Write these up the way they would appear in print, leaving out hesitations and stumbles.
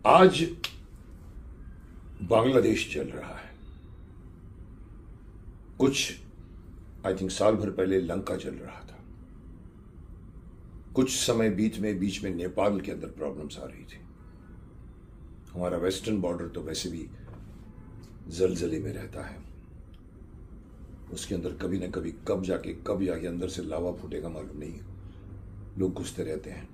आज बांग्लादेश चल रहा है। कुछ आई थिंक साल भर पहले लंका चल रहा था। कुछ समय बीच में नेपाल के अंदर प्रॉब्लम्स आ रही थी। हमारा वेस्टर्न बॉर्डर तो वैसे भी जलजले में रहता है। उसके अंदर कभी ना कभी कब जाके अंदर से लावा फूटेगा मालूम नहीं। लोग घुसते रहते हैं।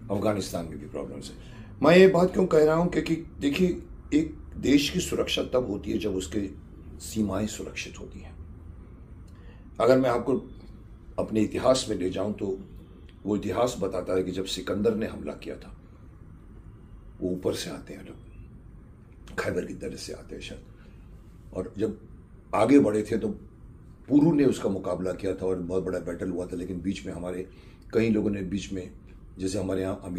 अफगानिस्तान में भी प्रॉब्लम्स है। मैं ये बात क्यों कह रहा हूं क्योंकि देखिए, एक देश की सुरक्षा तब होती है जब उसके सीमाएं सुरक्षित होती हैं। अगर मैं आपको अपने इतिहास में ले जाऊं तो वो इतिहास बताता है कि जब सिकंदर ने हमला किया था, वो ऊपर से आते हैं लोग, खैबर की तरफ से आते हैं शायद, और जब आगे बढ़े थे तो पुरू ने उसका मुकाबला किया था और बहुत बड़ा बैटल हुआ था। लेकिन बीच में हमारे कई लोगों ने जैसे हमारे यहाँ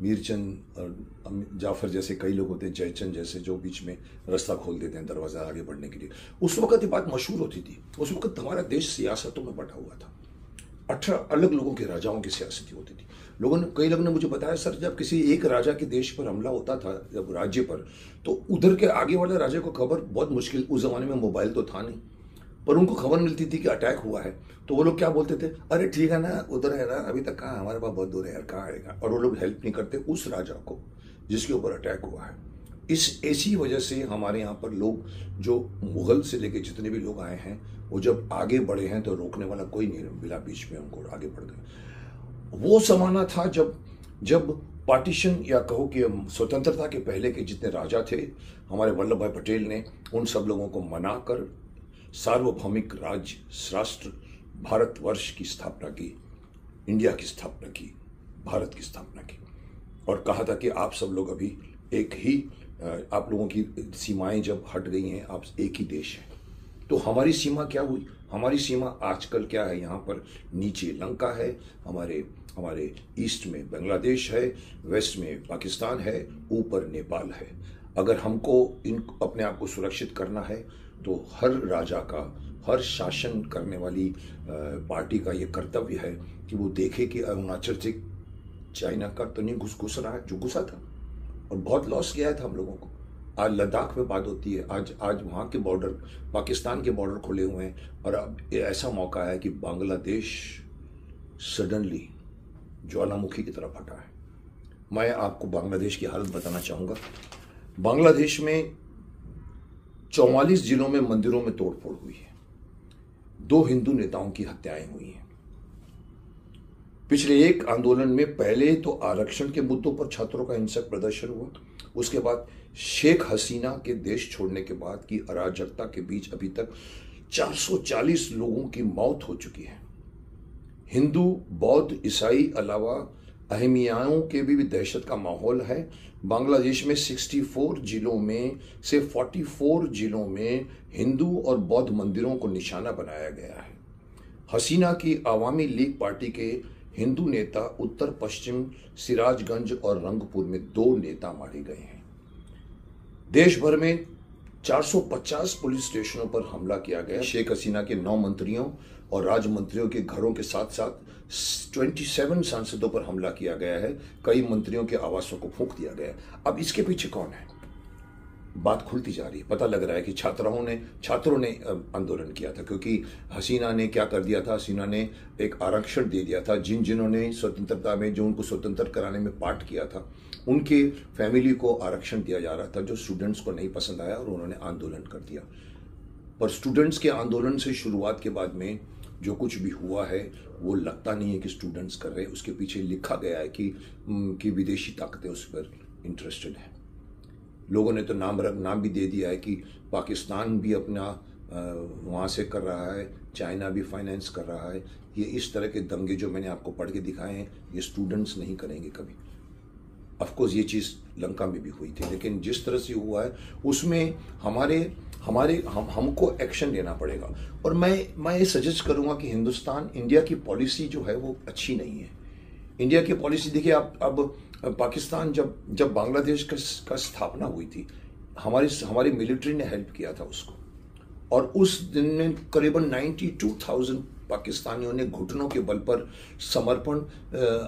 मीरचंद और जाफर जैसे कई लोग होते हैं, जयचंद जैसे, जो बीच में रास्ता खोल देते हैं दरवाजा आगे बढ़ने के लिए। उस वक्त ये बात मशहूर होती थी। उस वक्त हमारा देश सियासतों में बटा हुआ था। 18 अलग लोगों के राजाओं की सियासत होती थी। कई लोगों ने मुझे बताया, सर जब किसी एक राजा के देश पर हमला होता था, जब राज्य पर, तो उधर के आगे वाले राजा को खबर बहुत मुश्किल, उस जमाने में मोबाइल तो था नहीं, पर उनको खबर मिलती थी कि अटैक हुआ है। तो वो लोग क्या बोलते थे, अरे ठीक है ना, उधर है ना, अभी तक कहाँ, हमारे पास बहुत दूर है यार, कहाँ आएगा। और वो लोग हेल्प नहीं करते उस राजा को जिसके ऊपर अटैक हुआ है। ऐसी वजह से हमारे यहाँ पर लोग, जो मुगल से लेके जितने भी लोग आए हैं, वो जब आगे बढ़े हैं तो रोकने वाला कोई नहीं मिला, बीच में उनको आगे बढ़ गए। वो जमाना था जब पार्टीशन या कहो कि स्वतंत्रता के पहले के जितने राजा थे, हमारे वल्लभ भाई पटेल ने उन सब लोगों को मनाकर सार्वभौमिक राज्य राष्ट्र भारतवर्ष की स्थापना की, इंडिया की स्थापना की, भारत की स्थापना की, और कहा था कि आप सब लोग अभी एक ही, आप लोगों की सीमाएं जब हट गई हैं, आप एक ही देश हैं। तो हमारी सीमा क्या हुई? हमारी सीमा आजकल क्या है? यहाँ पर नीचे लंका है, हमारे ईस्ट में बांग्लादेश है, वेस्ट में पाकिस्तान है, ऊपर नेपाल है। अगर हमको अपने आप को सुरक्षित करना है तो हर राजा का, हर शासन करने वाली पार्टी का ये कर्तव्य है कि वो देखे कि अरुणाचल से चाइना का तो नहीं घुस रहा है, जो घुसा था और बहुत लॉस किया था हम लोगों को। आज लद्दाख में बात होती है, आज वहाँ के बॉर्डर, पाकिस्तान के बॉर्डर खुले हुए हैं, और अब ऐसा मौका है कि बांग्लादेश सडनली ज्वालामुखी की तरफ हटा है। मैं आपको बांग्लादेश की हालत बताना चाहूँगा। बांग्लादेश में 44 जिलों में मंदिरों में तोड़फोड़ हुई है। 2 हिंदू नेताओं की हत्याएं हुई हैं। पिछले एक आंदोलन में पहले तो आरक्षण के मुद्दों पर छात्रों का हिंसक प्रदर्शन हुआ, उसके बाद शेख हसीना के देश छोड़ने के बाद की अराजकता के बीच अभी तक 440 लोगों की मौत हो चुकी है। हिंदू, बौद्ध, ईसाई अलावा अहमियाओं के भी दहशत का माहौल है। बांग्लादेश में 64 जिलों में से 44 जिलों में हिंदू और बौद्ध मंदिरों को निशाना बनाया गया है। हसीना की आवामी लीग पार्टी के हिंदू नेता उत्तर पश्चिम सिराजगंज और रंगपुर में 2 नेता मारे गए हैं। देश भर में 450 पुलिस स्टेशनों पर हमला किया गया। शेख हसीना के 9 मंत्रियों और राज्य मंत्रियों के घरों के साथ साथ 27 सांसदों पर हमला किया गया है। कई मंत्रियों के आवासों को फूंक दिया गया है। अब इसके पीछे कौन है? बात खुलती जा रही है। पता लग रहा है कि छात्रों ने आंदोलन किया था, क्योंकि हसीना ने क्या कर दिया था, हसीना ने एक आरक्षण दे दिया था। जिन्होंने स्वतंत्रता में, जो उनको स्वतंत्र कराने में पार्ट किया था, उनके फैमिली को आरक्षण दिया जा रहा था, जो स्टूडेंट्स को नहीं पसंद आया और उन्होंने आंदोलन कर दिया। पर स्टूडेंट्स के आंदोलन से शुरुआत के बाद में जो कुछ भी हुआ है, वो लगता नहीं है कि स्टूडेंट्स कर रहे हैं। उसके पीछे लिखा गया है कि विदेशी ताकतें उस पर इंटरेस्टेड हैं। लोगों ने तो नाम भी दे दिया है कि पाकिस्तान भी अपना वहाँ से कर रहा है, चाइना भी फाइनेंस कर रहा है। ये इस तरह के दंगे जो मैंने आपको पढ़ के दिखाए हैं, ये स्टूडेंट्स नहीं करेंगे कभी। ऑफकोर्स ये चीज़ लंका में भी हुई थी, लेकिन जिस तरह से हुआ है उसमें हमको एक्शन लेना पड़ेगा। और मैं ये सजेस्ट करूँगा कि इंडिया की पॉलिसी जो है वो अच्छी नहीं है। इंडिया की पॉलिसी देखिए, आप अब पाकिस्तान जब बांग्लादेश का स्थापना हुई थी, हमारी मिलिट्री ने हेल्प किया था उसको, और उस दिन में करीबन 92,000 पाकिस्तानियों ने घुटनों के बल पर समर्पण,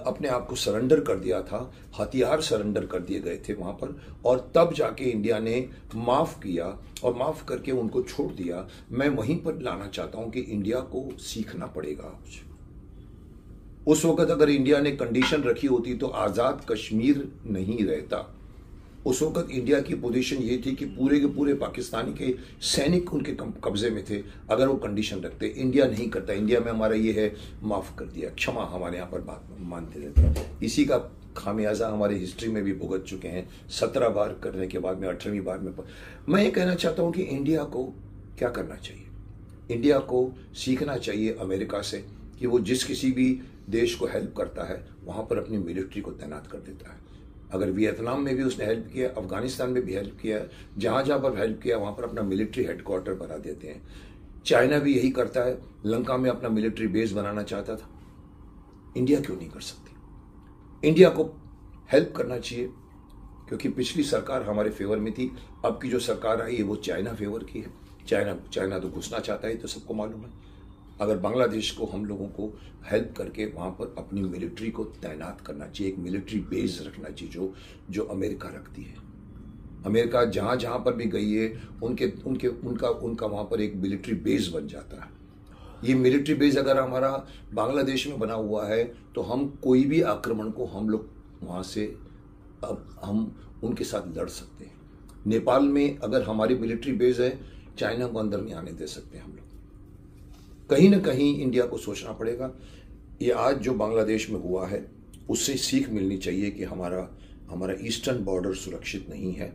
अपने आप को सरेंडर कर दिया था, हथियार सरेंडर कर दिए गए थे वहां पर, और तब जाके इंडिया ने माफ किया और माफ करके उनको छोड़ दिया। मैं वहीं पर लाना चाहता हूं कि इंडिया को सीखना पड़ेगा। उस वक्त अगर इंडिया ने कंडीशन रखी होती तो आजाद कश्मीर नहीं रहता। उस वक्त इंडिया की पोजीशन ये थी कि पूरे के पूरे पाकिस्तानी के सैनिक उनके कब्जे में थे अगर वो कंडीशन रखते। इंडिया नहीं करता। इंडिया में हमारा ये है, माफ कर दिया, क्षमा, हमारे यहाँ पर बात मानते रहते हैं। इसी का खामियाजा हमारे हिस्ट्री में भी भुगत चुके हैं। 17 बार करने के बाद में 18वीं बार में मैं ये कहना चाहता हूँ कि इंडिया को क्या करना चाहिए। इंडिया को सीखना चाहिए अमेरिका से कि वो जिस किसी भी देश को हेल्प करता है वहां पर अपनी मिलिट्री को तैनात कर देता है। अगर वियतनाम में भी उसने हेल्प किया, अफगानिस्तान में भी हेल्प किया, जहां जहां पर हेल्प किया वहां पर अपना मिलिट्री हेडक्वार्टर बना देते हैं। चाइना भी यही करता है, लंका में अपना मिलिट्री बेस बनाना चाहता था। इंडिया क्यों नहीं कर सकती? इंडिया को हेल्प करना चाहिए, क्योंकि पिछली सरकार हमारे फेवर में थी। अब की जो सरकार आई है वो चाइना फेवर की है। चाइना तो घुसना चाहता है, तो सबको मालूम है। अगर बांग्लादेश को हम लोगों को हेल्प करके वहां पर अपनी मिलिट्री को तैनात करना चाहिए, एक मिलिट्री बेस रखना चाहिए जो अमेरिका रखती है। अमेरिका जहां जहां पर भी गई है उनका वहां पर एक मिलिट्री बेस बन जाता है। ये मिलिट्री बेस अगर हमारा बांग्लादेश में बना हुआ है तो हम कोई भी आक्रमण को हम लोग वहां से अब हम उनके साथ लड़ सकते हैं। नेपाल में अगर हमारी मिलिट्री बेस है, चाइना को अंदर नहीं आने दे सकते हम लोग। कहीं ना कहीं इंडिया को सोचना पड़ेगा। ये आज जो बांग्लादेश में हुआ है उससे सीख मिलनी चाहिए कि हमारा ईस्टर्न बॉर्डर सुरक्षित नहीं है।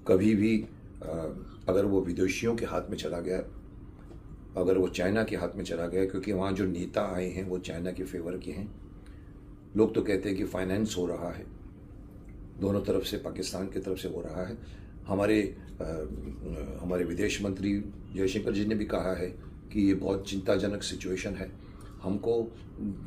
कभी भी अगर वो विदेशियों के हाथ में चला गया, अगर वो चाइना के हाथ में चला गया, क्योंकि वहाँ जो नेता आए हैं वो चाइना के फेवर के हैं। लोग तो कहते हैं कि फाइनेंस हो रहा है, दोनों तरफ से, पाकिस्तान की तरफ से हो रहा है। हमारे विदेश मंत्री जयशंकर जी ने भी कहा है कि ये बहुत चिंताजनक सिचुएशन है, हमको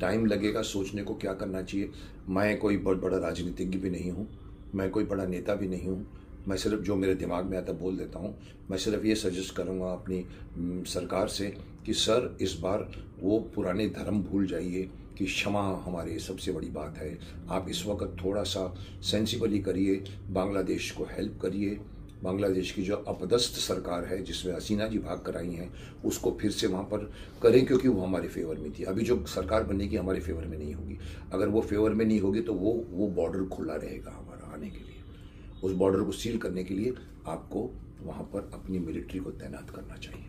टाइम लगेगा सोचने को क्या करना चाहिए। मैं कोई बहुत बड़ा राजनीतिज्ञ भी नहीं हूँ, मैं कोई बड़ा नेता भी नहीं हूँ। मैं सिर्फ जो मेरे दिमाग में आता बोल देता हूँ। मैं सिर्फ ये सजेस्ट करूँगा अपनी सरकार से कि सर इस बार वो पुराने धर्म भूल जाइए कि क्षमा हमारी सबसे बड़ी बात है। आप इस वक्त थोड़ा सा सेंसिबली करिए, बांग्लादेश को हेल्प करिए। बांग्लादेश की जो अपदस्थ सरकार है जिसमें हसीना जी भाग कर आई हैं उसको फिर से वहाँ पर करें, क्योंकि वो हमारे फेवर में थी। अभी जो सरकार बनेगी हमारे फेवर में नहीं होगी। अगर वो फेवर में नहीं होगी तो वो बॉर्डर खुला रहेगा हमारा आने के लिए। उस बॉर्डर को सील करने के लिए आपको वहाँ पर अपनी मिलिट्री को तैनात करना चाहिए।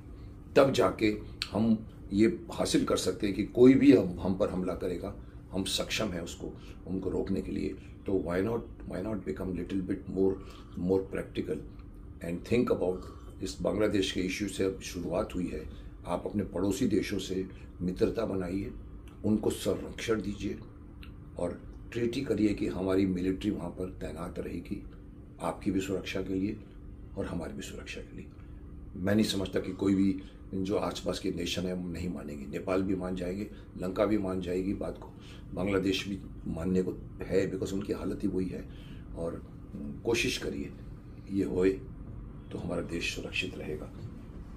तब जाके हम ये हासिल कर सकते हैं कि कोई भी हम पर हमला करेगा, हम सक्षम हैं उनको रोकने के लिए। तो why not become little bit more practical and think about. इस बांग्लादेश के इश्यू से अब शुरुआत हुई है, आप अपने पड़ोसी देशों से मित्रता बनाइए, उनको संरक्षण दीजिए और ट्रीटी करिए कि हमारी मिलिट्री वहाँ पर तैनात रहेगी, आपकी भी सुरक्षा के लिए और हमारी भी सुरक्षा के लिए। मैं नहीं समझता कि कोई भी जो आसपास के नेशन है वो नहीं मानेंगे। नेपाल भी मान जाएंगे, लंका भी मान जाएगी बात को, बांग्लादेश भी मानने को है, बिकॉज उनकी हालत ही वही है। और कोशिश करिए ये होए तो हमारा देश सुरक्षित रहेगा।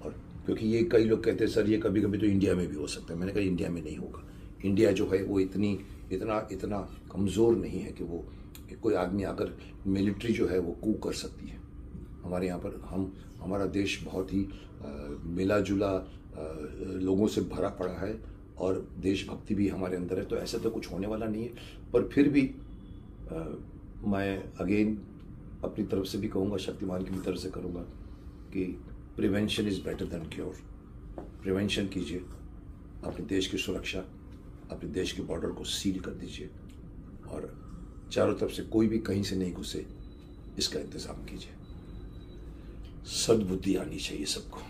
और क्योंकि ये कई लोग कहते हैं सर ये कभी कभी तो इंडिया में भी हो सकता है। मैंने कहा इंडिया में नहीं होगा। इंडिया जो है वो इतना कमज़ोर नहीं है कि वो कोई आदमी आकर मिलिट्री जो है वो कू कर सकती है। हमारे यहाँ पर हमारा देश बहुत ही मिला जुला लोगों से भरा पड़ा है और देशभक्ति भी हमारे अंदर है। तो ऐसा तो कुछ होने वाला नहीं है। पर फिर भी मैं अगेन अपनी तरफ से भी कहूँगा, शक्तिमान की भी तरफ से करूँगा कि prevention is better than cure. Prevention कीजिए, अपने देश की सुरक्षा, अपने देश के बॉर्डर को सील कर दीजिए और चारों तरफ से कोई भी कहीं से नहीं घुसे इसका इंतज़ाम कीजिए। सद्बुद्धि आनी चाहिए सबको।